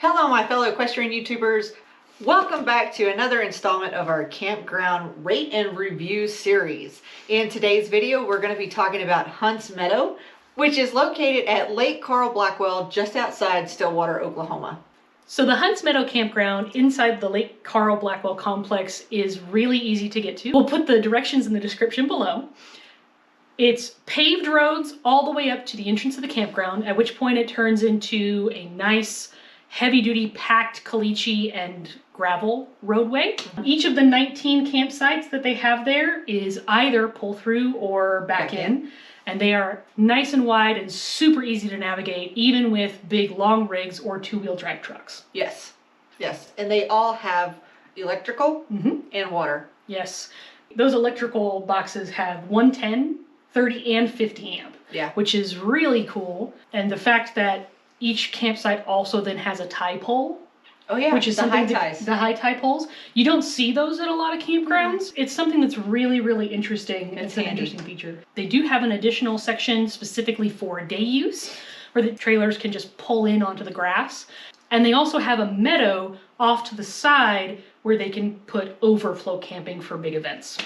Hello, my fellow equestrian YouTubers. Welcome back to another installment of our Campground Rate and Review series. In today's video, we're going to be talking about Hunt's Meadow, which is located at Lake Carl Blackwell, just outside Stillwater, Oklahoma. So the Hunt's Meadow campground inside the Lake Carl Blackwell complex is really easy to get to. We'll put the directions in the description below. It's paved roads all the way up to the entrance of the campground, at which point it turns into a nice heavy-duty packed caliche and gravel roadway. Each of the 19 campsites that they have there is either pull through or back in. And they are nice and wide and super easy to navigate, even with big long rigs or two-wheel drive trucks. Yes, yes. And they all have electrical and water. Yes. Those electrical boxes have 110, 30, and 50 amp, which is really cool. And the fact that each campsite also then has a tie pole. Oh yeah, which is the high ties. The high tie poles. You don't see those at a lot of campgrounds. It's something that's really, really interesting. It's an interesting feature. They do have an additional section specifically for day use, where the trailers can just pull in onto the grass. And they also have a meadow off to the side where they can put overflow camping for big events.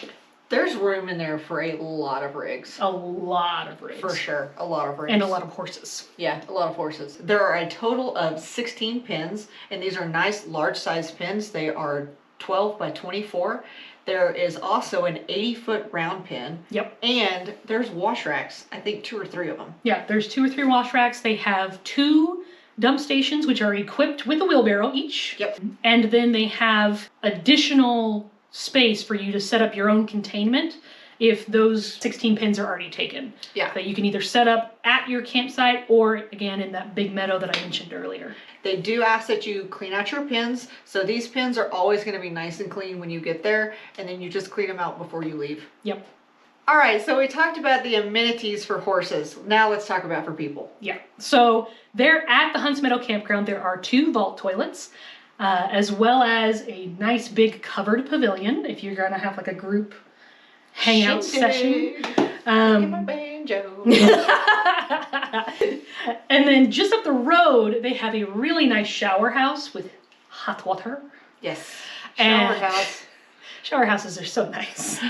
There's room in there for a lot of rigs. A lot of rigs. For sure, a lot of rigs. And a lot of horses. Yeah, a lot of horses. There are a total of 16 pins, and these are nice large-sized pins. They are 12 by 24. There is also an 80-foot round pin. Yep. And there's wash racks, I think 2 or 3 of them. Yeah, there's 2 or 3 wash racks. They have 2 dump stations, which are equipped with a wheelbarrow each. Yep. And then they have additional space for you to set up your own containment if those 16 pins are already taken. Yeah. That you can either set up at your campsite or, again, in that big meadow that I mentioned earlier. They do ask that you clean out your pins, so these pins are always going to be nice and clean when you get there, and then you just clean them out before you leave. Yep. All right, so we talked about the amenities for horses. Now let's talk about for people. Yeah. So there at the Hunt's Meadow campground, there are 2 vault toilets, as well as a nice big covered pavilion if you're gonna have like a group hangout session. My banjo. And then just up the road, they have a really nice shower house with hot water. Yes, shower house. Shower houses are so nice.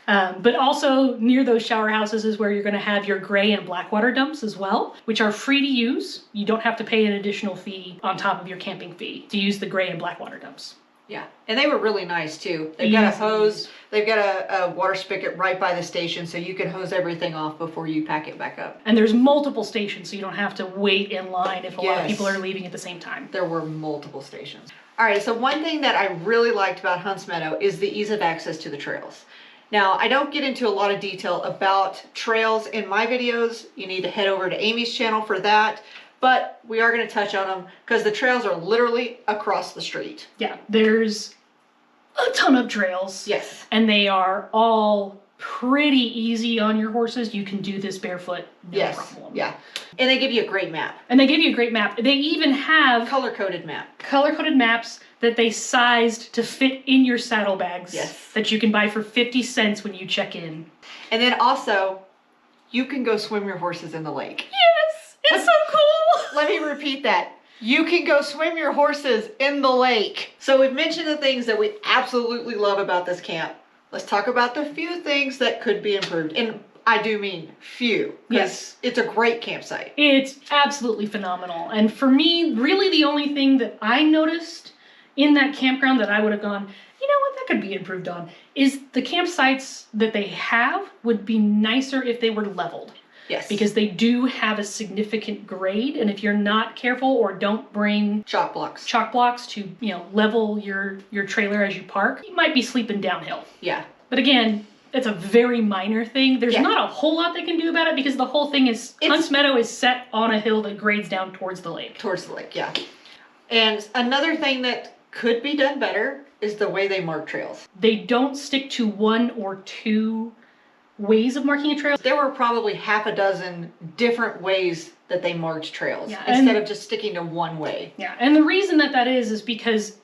But also near those shower houses is where you're going to have your gray and black water dumps as well, which are free to use. You don't have to pay an additional fee on top of your camping fee to use the gray and black water dumps. Yeah, and they were really nice too. They've got a hose, they've got a water spigot right by the station, so you can hose everything off before you pack it back up. And there's multiple stations, so you don't have to wait in line if a lot of people are leaving at the same time. There were multiple stations. All right, so one thing that I really liked about Hunt's Meadow is the ease of access to the trails. Now, I don't get into a lot of detail about trails in my videos. You need to head over to Amy's channel for that. But we are going to touch on them because the trails are literally across the street. Yeah, there's a ton of trails. Yes. And they are all pretty easy on your horses. You can do this barefoot, no problem. Yeah. And they give you a great map. They even have color-coded map. Color-coded maps that they sized to fit in your saddlebags. Yes. That you can buy for 50 cents when you check in. And then also, you can go swim your horses in the lake. Yes! It's so cool! Let me repeat that. You can go swim your horses in the lake. So we've mentioned the things that we absolutely love about this camp. Let's talk about the few things that could be improved. And I do mean few. Yes. It's a great campsite. It's absolutely phenomenal. And for me, really the only thing that I noticed in that campground that I would have gone, you know what, that could be improved on, is the campsites that they have would be nicer if they were leveled. Yes. Because they do have a significant grade, and if you're not careful or don't bring chalk blocks to, level your trailer as you park, you might be sleeping downhill. Yeah. But again, it's a very minor thing. There's not a whole lot they can do about it because the whole thing is Hunt's Meadow is set on a hill that grades down towards the lake. Yeah. And another thing that could be done better is the way they mark trails. They don't stick to 1 or 2 ways of marking a trail. There were probably half a dozen different ways that they marked trails instead of just sticking to one way. Yeah, and the reason that is because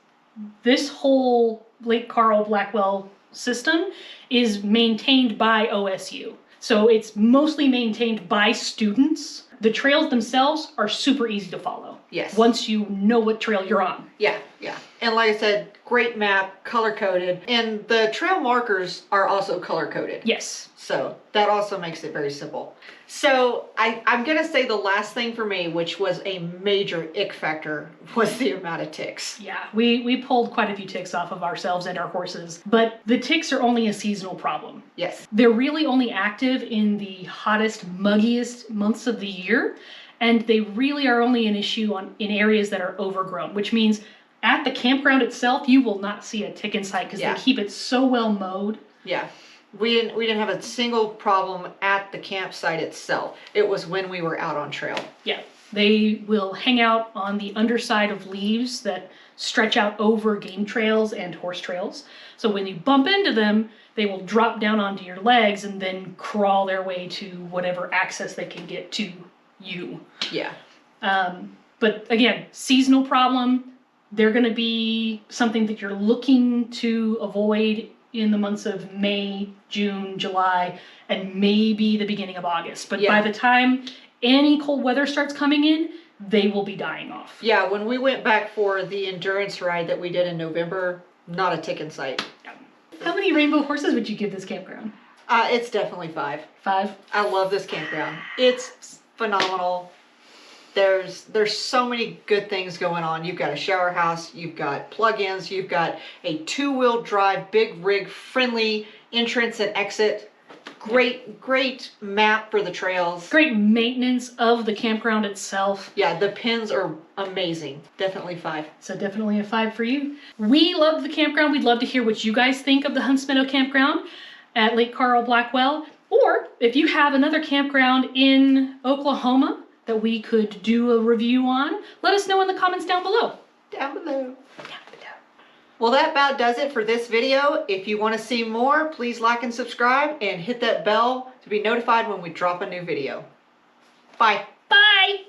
this whole Lake Carl Blackwell system is maintained by OSU. So it's mostly maintained by students The trails themselves are super easy to follow. Yes. Once you know what trail you're on. Yeah, yeah. And like I said, great map, color-coded. And the trail markers are also color-coded. Yes. So that also makes it very simple. So I'm going to say the last thing for me, which was a major ick factor, was the amount of ticks. Yeah, we pulled quite a few ticks off of ourselves and our horses, but the ticks are only a seasonal problem. Yes. They're really only active in the hottest, muggiest months of the year, and they really are only an issue in areas that are overgrown, which means at the campground itself, you will not see a tick in sight because they keep it so well mowed. Yeah. We didn't have a single problem at the campsite itself. It was when we were out on trail. Yeah. They will hang out on the underside of leaves that stretch out over game trails and horse trails. So when you bump into them, they will drop down onto your legs and then crawl their way to whatever access they can get to you. Yeah. But again, seasonal problem. They're going to be something that you're looking to avoid in the months of May, June, July, and maybe the beginning of August. But by the time any cold weather starts coming in, they will be dying off. Yeah, when we went back for the endurance ride that we did in November, not a tick in sight. Yeah. How many rainbow horses would you give this campground? It's definitely 5. 5? I love this campground. It's phenomenal. There's so many good things going on. You've got a shower house, you've got plug-ins, you've got a 2-wheel drive, big rig, friendly entrance and exit. Great map for the trails. Great maintenance of the campground itself. Yeah, the pins are amazing. Definitely 5. So definitely a 5 for you. We love the campground. We'd love to hear what you guys think of the Hunts Meadow campground at Lake Carl Blackwell. Or if you have another campground in Oklahoma that we could do a review on, let us know in the comments down below. Down below. Well, that about does it for this video. If you want to see more, please like and subscribe and hit that bell to be notified when we drop a new video. Bye. Bye!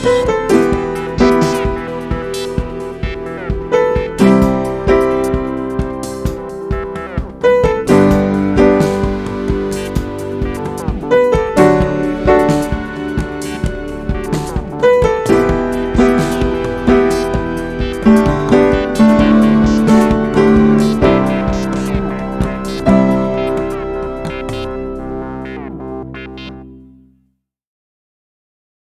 Thank you.